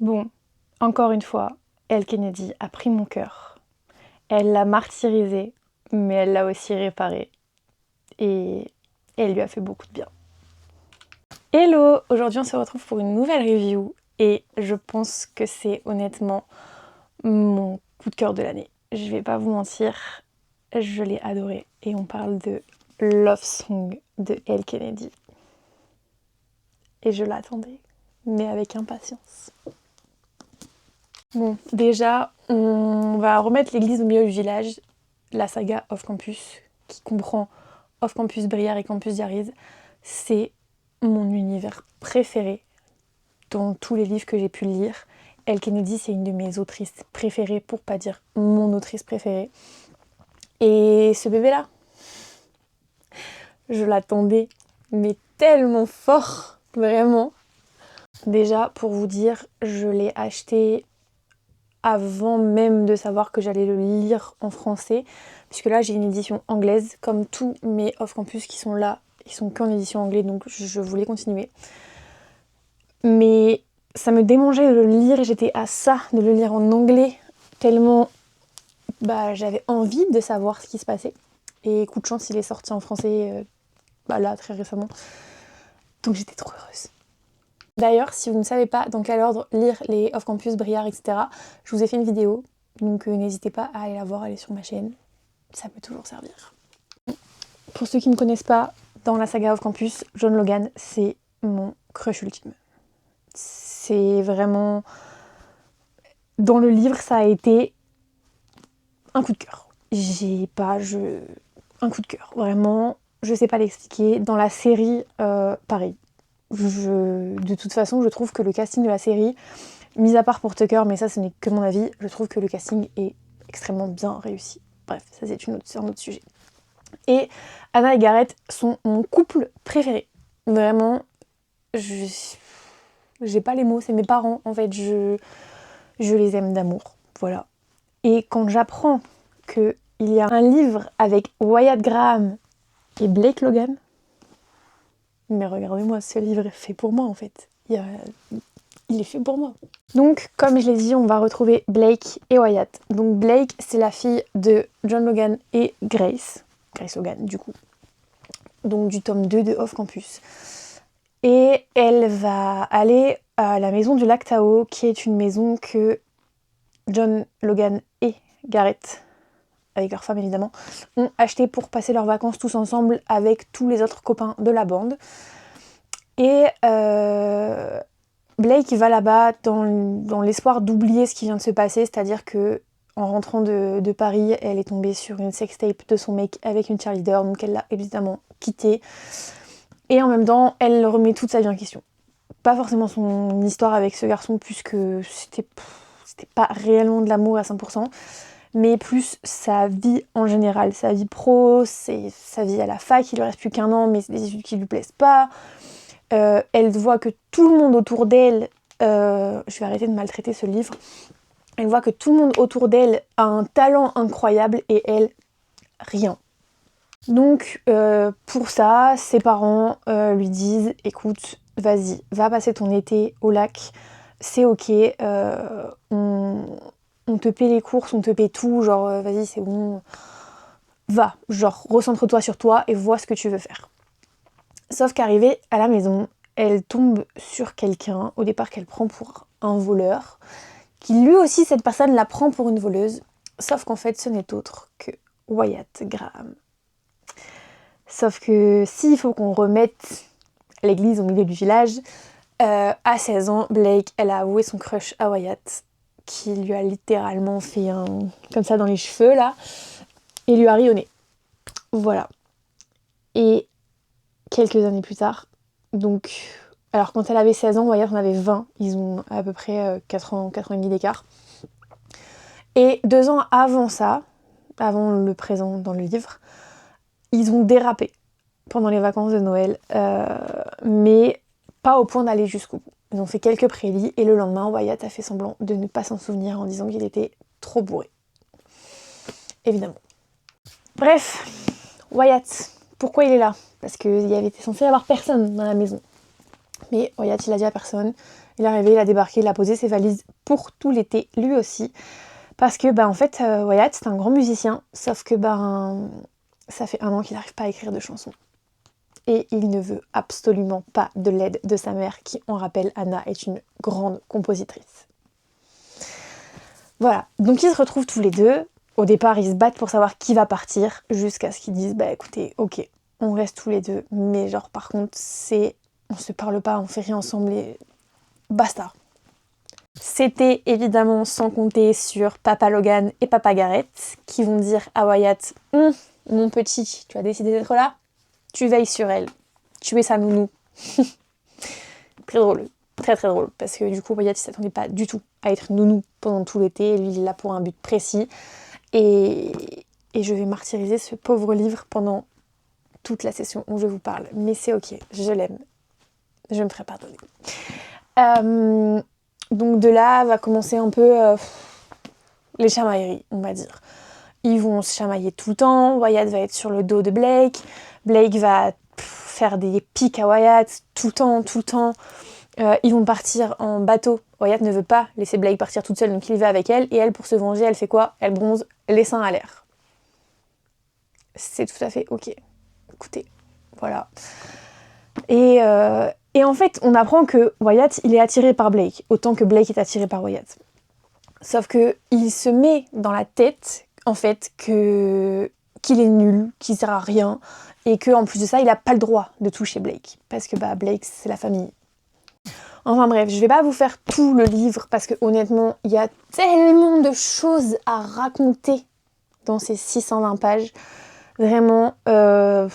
Bon, encore une fois, Elle Kennedy a pris mon cœur. Elle l'a martyrisé, mais elle l'a aussi réparé. Et elle lui a fait beaucoup de bien. Hello! Aujourd'hui on se retrouve pour une nouvelle review et je pense que c'est honnêtement mon coup de cœur de l'année. Je vais pas vous mentir, je l'ai adoré et on parle de Love Song de Elle Kennedy. Et je l'attendais, mais avec impatience. Bon, déjà, on va remettre l'église au milieu du village, la saga Off Campus, qui comprend Off Campus Brière et Campus Diaries. C'est mon univers préféré dans tous les livres que j'ai pu lire. Elle Kennedy, c'est une de mes autrices préférées, pour pas dire mon autrice préférée. Et ce bébé-là, je l'attendais, mais tellement fort, vraiment. Déjà, pour vous dire, je l'ai acheté avant même de savoir que j'allais le lire en français, puisque là j'ai une édition anglaise, comme tous mes off-campus qui sont là, ils sont qu'en édition anglaise, donc je voulais continuer. Mais ça me démangeait de le lire, j'étais à ça de le lire en anglais, tellement j'avais envie de savoir ce qui se passait. Et coup de chance, il est sorti en français là très récemment, donc j'étais trop heureuse. D'ailleurs, si vous ne savez pas dans quel ordre lire les off-campus, Briard, etc., je vous ai fait une vidéo, donc n'hésitez pas à aller la voir, elle est sur ma chaîne, ça peut toujours servir. Pour ceux qui ne connaissent pas, dans la saga off-campus, John Logan, c'est mon crush ultime. C'est vraiment... Dans le livre, ça a été un coup de cœur. Un coup de cœur, vraiment, je sais pas l'expliquer. Dans la série, pareil. De toute façon, je trouve que le casting de la série, mis à part pour Tucker, mais ça ce n'est que mon avis, je trouve que le casting est extrêmement bien réussi. Bref, ça c'est un autre sujet. Et Anna et Gareth sont mon couple préféré. Vraiment, j'ai pas les mots, c'est mes parents en fait, je les aime d'amour, voilà. Et quand j'apprends qu'il y a un livre avec Wyatt Graham et Blake Logan, mais regardez-moi, ce livre est fait pour moi en fait. Il est fait pour moi. Donc, comme je l'ai dit, on va retrouver Blake et Wyatt. Donc Blake, c'est la fille de John Logan et Grace Logan du coup. Donc du tome 2 de Off Campus. Et elle va aller à la maison du lac Tao, qui est une maison que John Logan et Gareth, avec leur femme évidemment, ont acheté pour passer leurs vacances tous ensemble avec tous les autres copains de la bande. Et Blake va là-bas dans l'espoir d'oublier ce qui vient de se passer, c'est-à-dire que en rentrant de Paris, elle est tombée sur une sextape de son mec avec une cheerleader, donc elle l'a évidemment quitté. Et en même temps, elle remet toute sa vie en question. Pas forcément son histoire avec ce garçon, puisque c'était pas réellement de l'amour à 100%, mais plus sa vie en général, sa vie pro, sa vie à la fac, il lui reste plus qu'un an, mais c'est des études qui lui plaisent pas. Elle voit que tout le monde autour d'elle, je vais arrêter de maltraiter ce livre, elle voit que tout le monde autour d'elle a un talent incroyable et elle, rien. Donc pour ça, ses parents lui disent écoute, vas-y, va passer ton été au lac, c'est ok, on te paie les courses, on te paie tout, genre vas-y c'est bon, va, genre recentre-toi sur toi et vois ce que tu veux faire. Sauf qu'arrivée à la maison, elle tombe sur quelqu'un, au départ qu'elle prend pour un voleur, qui lui aussi, cette personne, la prend pour une voleuse, sauf qu'en fait ce n'est autre que Wyatt Graham. Sauf que s'il faut qu'on remette l'église au milieu du village, à 16 ans, Blake, elle a avoué son crush à Wyatt, qui lui a littéralement fait un... comme ça dans les cheveux, là, et lui a ri au nez. Voilà. Et quelques années plus tard, donc... Alors quand elle avait 16 ans, Wyatt en avait 20, ils ont à peu près 4 ans et demi d'écart. Et 2 ans avant ça, avant le présent dans le livre, ils ont dérapé pendant les vacances de Noël, mais pas au point d'aller jusqu'au bout. Ils ont fait quelques prélis et le lendemain, Wyatt a fait semblant de ne pas s'en souvenir en disant qu'il était trop bourré. Évidemment. Bref, Wyatt, pourquoi il est là? Parce qu'il y avait censé y avoir personne dans la maison. Mais Wyatt, il a dit à personne. Il est arrivé, il a débarqué, il a posé ses valises pour tout l'été, lui aussi. Parce que, en fait, Wyatt, c'est un grand musicien, sauf que, ça fait 1 an qu'il n'arrive pas à écrire de chansons. Et il ne veut absolument pas de l'aide de sa mère, qui, on rappelle, Anna, est une grande compositrice. Voilà, donc ils se retrouvent tous les deux. Au départ, ils se battent pour savoir qui va partir, jusqu'à ce qu'ils disent, écoutez, ok, on reste tous les deux, mais genre, par contre, on se parle pas, on fait rien ensemble et basta. C'était évidemment sans compter sur Papa Logan et Papa Garrett, qui vont dire à Wyatt, mon petit, tu as décidé d'être là, tu veilles sur elle, tu es sa nounou. Très drôle, très très drôle, parce que du coup Wyatt il s'attendait pas du tout à être nounou pendant tout l'été, lui il est là pour un but précis, et je vais martyriser ce pauvre livre pendant toute la session où je vous parle, mais c'est ok, je l'aime, je me ferai pardonner. Donc de là va commencer un peu les chamailleries, on va dire. Ils vont se chamailler tout le temps, Wyatt va être sur le dos de Blake, Blake va faire des pics à Wyatt tout le temps. Ils vont partir en bateau. Wyatt ne veut pas laisser Blake partir toute seule, donc il va avec elle. Et elle, pour se venger, elle fait quoi? Elle bronze les seins à l'air. C'est tout à fait ok. Écoutez, voilà. Et en fait, on apprend que Wyatt, il est attiré par Blake, autant que Blake est attiré par Wyatt. Sauf que il se met dans la tête, en fait, qu'il est nul, qu'il sert à rien, et qu'en plus de ça, il n'a pas le droit de toucher Blake. Parce que Blake, c'est la famille. Enfin bref, je vais pas vous faire tout le livre, parce que honnêtement, il y a tellement de choses à raconter dans ces 620 pages. Vraiment, il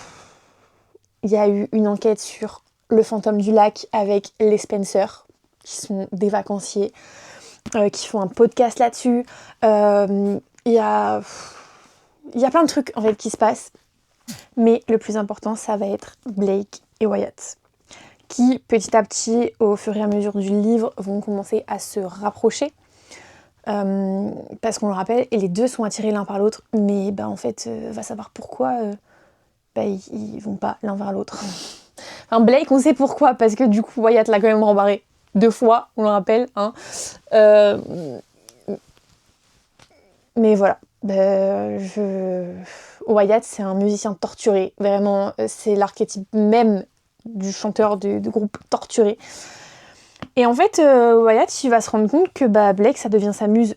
y a eu une enquête sur le fantôme du lac avec les Spencer, qui sont des vacanciers, qui font un podcast là-dessus. Il y a plein de trucs en fait qui se passent. Mais le plus important, ça va être Blake et Wyatt, qui petit à petit, au fur et à mesure du livre, vont commencer à se rapprocher. Parce qu'on le rappelle, et les deux sont attirés l'un par l'autre, mais en fait, va savoir pourquoi ils vont pas l'un vers l'autre. Enfin, Blake, on sait pourquoi, parce que du coup, Wyatt l'a quand même rembarré 2 fois, on le rappelle. Hein. Mais voilà. Wyatt, c'est un musicien torturé. Vraiment, c'est l'archétype même du chanteur de groupe torturé. Et en fait, Wyatt, il va se rendre compte que Blake, ça devient sa muse.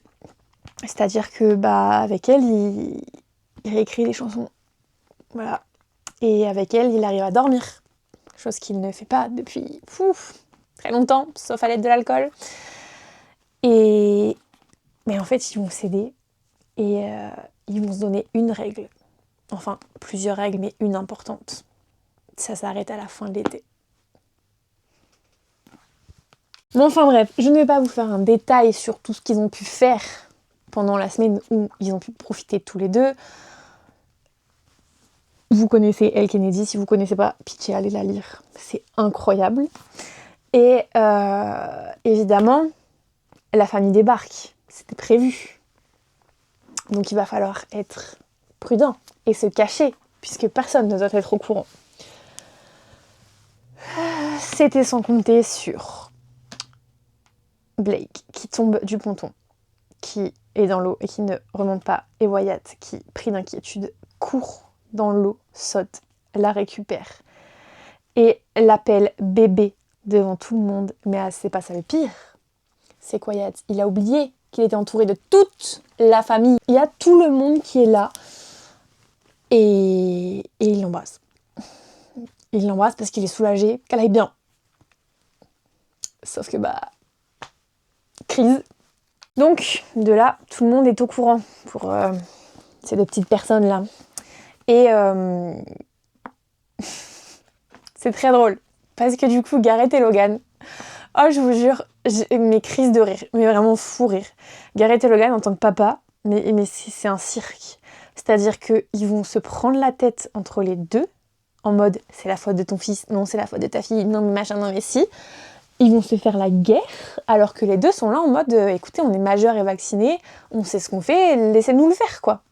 C'est-à-dire que avec elle, il réécrit des chansons. Voilà. Et avec elle, il arrive à dormir. Chose qu'il ne fait pas depuis très longtemps, sauf à l'aide de l'alcool. Mais en fait, ils vont céder. Et ils vont se donner une règle. Enfin, plusieurs règles, mais une importante. Ça s'arrête à la fin de l'été. Bon, enfin bref, je ne vais pas vous faire un détail sur tout ce qu'ils ont pu faire pendant la semaine où ils ont pu profiter tous les deux. Vous connaissez Elle Kennedy, si vous ne connaissez pas, pitié, allez la lire. C'est incroyable. Et évidemment, la famille débarque. C'était prévu. Donc il va falloir être prudent et se cacher, puisque personne ne doit être au courant. C'était sans compter sur Blake qui tombe du ponton, qui est dans l'eau et qui ne remonte pas, et Wyatt qui, pris d'inquiétude, court dans l'eau, saute, la récupère et l'appelle bébé devant tout le monde. Mais c'est pas ça le pire, c'est que Wyatt, il a oublié qu'il était entouré de toute la famille. Il y a tout le monde qui est là et il l'embrasse. Il l'embrasse parce qu'il est soulagé qu'elle aille bien. Sauf que crise. Donc de là, tout le monde est au courant pour ces 2 petites personnes là. Et c'est très drôle parce que du coup, Garrett et Logan, oh je vous jure, j'ai mes crises de rire, mais vraiment fou rire. Garrett et Logan en tant que papa, mais c'est un cirque. C'est-à-dire qu'ils vont se prendre la tête entre les deux, en mode c'est la faute de ton fils, non c'est la faute de ta fille, non mais machin, non mais si. Ils vont se faire la guerre, alors que les deux sont là en mode écoutez, on est majeurs et vaccinés, on sait ce qu'on fait, laissez-nous le faire quoi.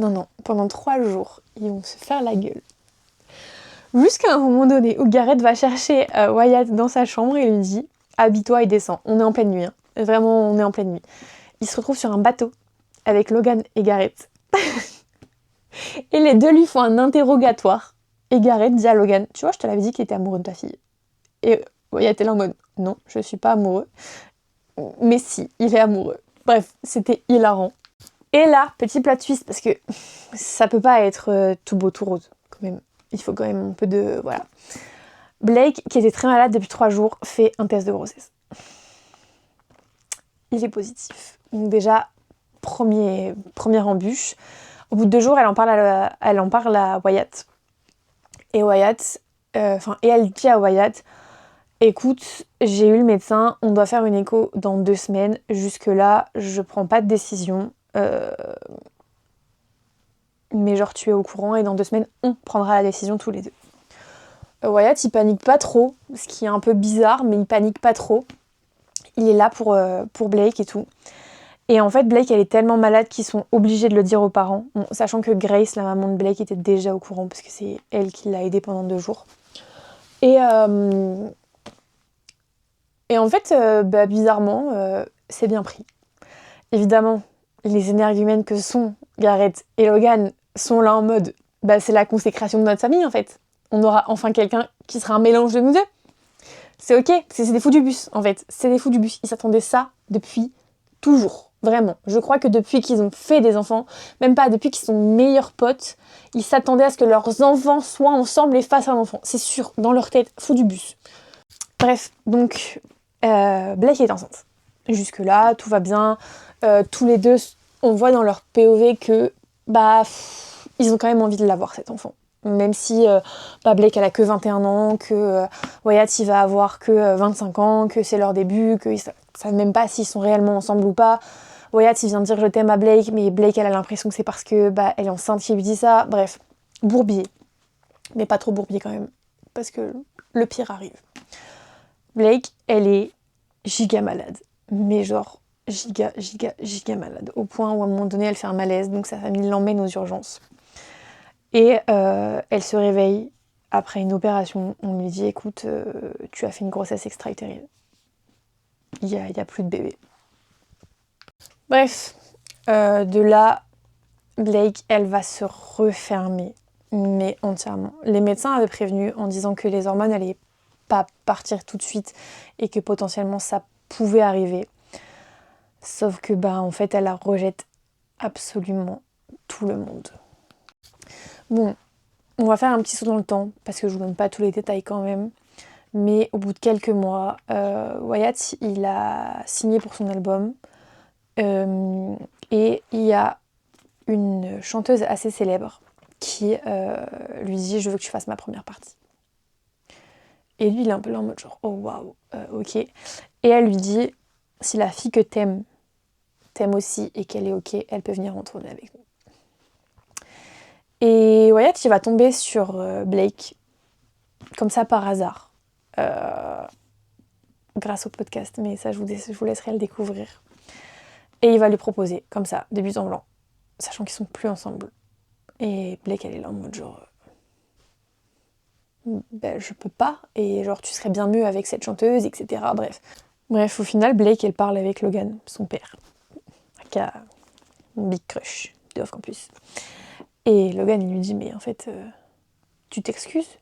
Non, pendant 3 jours, ils vont se faire la gueule. Jusqu'à un moment donné où Garrett va chercher Wyatt dans sa chambre et lui dit habille-toi et descends. On est en pleine nuit, hein. Vraiment, on est en pleine nuit. Il se retrouve sur un bateau avec Logan et Gareth. Et les deux lui font un interrogatoire. Et Gareth dit à Logan, tu vois, je te l'avais dit qu'il était amoureux de ta fille. Et Wyatt est là en mode, non, je suis pas amoureux. Mais si, il est amoureux. Bref, c'était hilarant. Et là, petit plot twist, parce que ça peut pas être tout beau, tout rose, quand même. Il faut quand même un peu de... Voilà. Blake, qui était très malade depuis 3 jours, fait un test de grossesse. Il est positif. Donc déjà, première embûche. Au bout de 2 jours, elle en parle à Wyatt. Et Wyatt... et elle dit à Wyatt, écoute, j'ai eu le médecin, on doit faire une écho dans 2 semaines. Jusque-là, je prends pas de décision. Mais genre tu es au courant et dans 2 semaines, on prendra la décision tous les deux. Wyatt, il panique pas trop, ce qui est un peu bizarre, mais il panique pas trop. Il est là pour Blake et tout. Et en fait, Blake, elle est tellement malade qu'ils sont obligés de le dire aux parents. Bon, sachant que Grace, la maman de Blake, était déjà au courant parce que c'est elle qui l'a aidé pendant 2 jours. Et en fait, bizarrement, c'est bien pris. Évidemment, les énergumènes que sont Gareth et Logan sont là en mode c'est la consécration de notre famille en fait. On aura enfin quelqu'un qui sera un mélange de nous deux. C'est ok, c'est des fous du bus en fait. C'est des fous du bus. Ils s'attendaient ça depuis toujours. Vraiment. Je crois que depuis qu'ils ont fait des enfants, même pas depuis qu'ils sont meilleurs potes, ils s'attendaient à ce que leurs enfants soient ensemble et fassent un enfant. C'est sûr, dans leur tête, fous du bus. Bref, donc Blake est enceinte. Jusque-là, tout va bien. Tous les deux, on voit dans leur POV que ils ont quand même envie de l'avoir cet enfant. Même si Blake elle a que 21 ans, que Wyatt il va avoir que 25 ans, que c'est leur début, qu'ils savent même pas s'ils sont réellement ensemble ou pas. Wyatt il vient de dire je t'aime à Blake, mais Blake elle a l'impression que c'est parce que elle est enceinte qui lui dit ça. Bref, bourbier. Mais pas trop bourbier quand même, parce que le pire arrive. Blake, elle est giga malade. Mais genre giga malade. Au point où à un moment donné elle fait un malaise, donc sa famille l'emmène aux urgences. Et elle se réveille après une opération. On lui dit écoute, tu as fait une grossesse extra-utérine. Il y a plus de bébé. Bref, de là, Blake, elle va se refermer, mais entièrement. Les médecins avaient prévenu en disant que les hormones n'allaient pas partir tout de suite et que potentiellement ça pouvait arriver. Sauf que en fait, elle la rejette absolument tout le monde. Bon, on va faire un petit saut dans le temps, parce que je vous donne pas tous les détails quand même. Mais au bout de quelques mois, Wyatt, il a signé pour son album. Et il y a une chanteuse assez célèbre qui lui dit « Je veux que tu fasses ma première partie ». Et lui, il est un peu là en mode genre « Oh waouh, ok ». Et elle lui dit « Si la fille que t'aimes aussi et qu'elle est ok, elle peut venir en tournée avec nous ». Et Wyatt, il va tomber sur Blake, comme ça par hasard, grâce au podcast, mais ça je vous laisserai le découvrir. Et il va lui proposer, comme ça, de but en blanc, sachant qu'ils sont plus ensemble. Et Blake, elle est là en mode genre... je peux pas, et genre tu serais bien mieux avec cette chanteuse, etc. Bref, au final, Blake, elle parle avec Logan, son père, qui a une big crush de Off Campus. Et Logan, il lui dit, mais en fait, tu t'excuses ?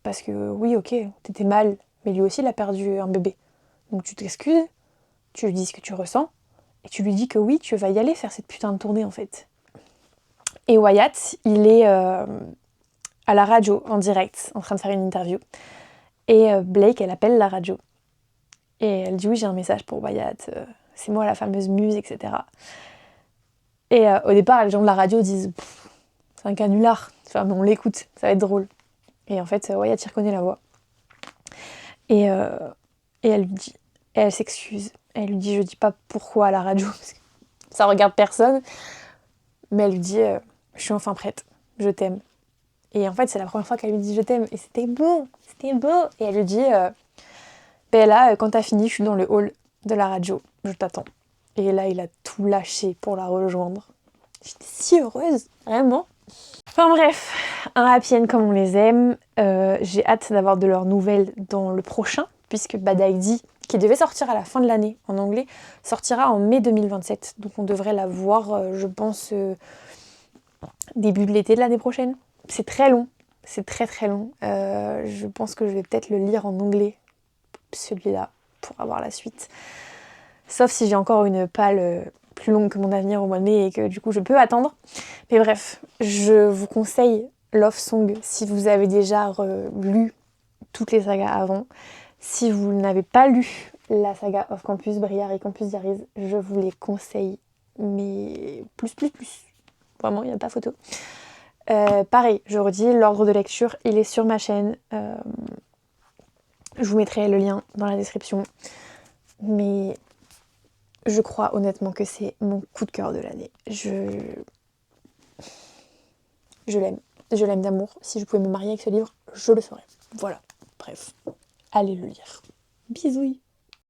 Parce que oui, ok, t'étais mal, mais lui aussi, il a perdu un bébé. Donc tu t'excuses, tu lui dis ce que tu ressens, et tu lui dis que oui, tu vas y aller faire cette putain de tournée, en fait. Et Wyatt, il est à la radio, en direct, en train de faire une interview. Et Blake, elle appelle la radio. Et elle dit, oui, j'ai un message pour Wyatt, c'est moi la fameuse muse, etc. Et au départ, les gens de la radio disent, c'est un canular, enfin, on l'écoute, ça va être drôle. Et en fait, Wyatt, il reconnaît la voix. Et elle lui dit, elle s'excuse. Elle lui dit, je dis pas pourquoi à la radio, parce que ça regarde personne. Mais elle lui dit, je suis enfin prête, je t'aime. Et en fait, c'est la première fois qu'elle lui dit je t'aime. Et c'était beau. Et elle lui dit, là, quand t'as fini, je suis dans le hall de la radio, je t'attends. Et là, il a tout lâché pour la rejoindre. J'étais si heureuse, vraiment. Enfin bref, un happy end comme on les aime. J'ai hâte d'avoir de leurs nouvelles dans le prochain puisque Bad ID, qui devait sortir à la fin de l'année en anglais, sortira en mai 2027. Donc on devrait la voir, je pense, début de l'été de l'année prochaine. C'est très long, c'est très très long. Je pense que je vais peut-être le lire en anglais, celui-là, pour avoir la suite. Sauf si j'ai encore une palle plus longue que mon avenir au mois de mai et que du coup je peux attendre. Mais bref, je vous conseille Love Song si vous avez déjà lu toutes les sagas avant. Si vous n'avez pas lu la saga Off Campus, Briare et Campus Diaries, je vous les conseille, mais plus. Vraiment, il n'y a pas photo. Pareil, je redis, l'ordre de lecture, il est sur ma chaîne. Je vous mettrai le lien dans la description. Mais je crois honnêtement que c'est mon coup de cœur de l'année. Je l'aime. Je l'aime d'amour. Si je pouvais me marier avec ce livre, je le ferais. Voilà. Bref, allez le lire. Bisous.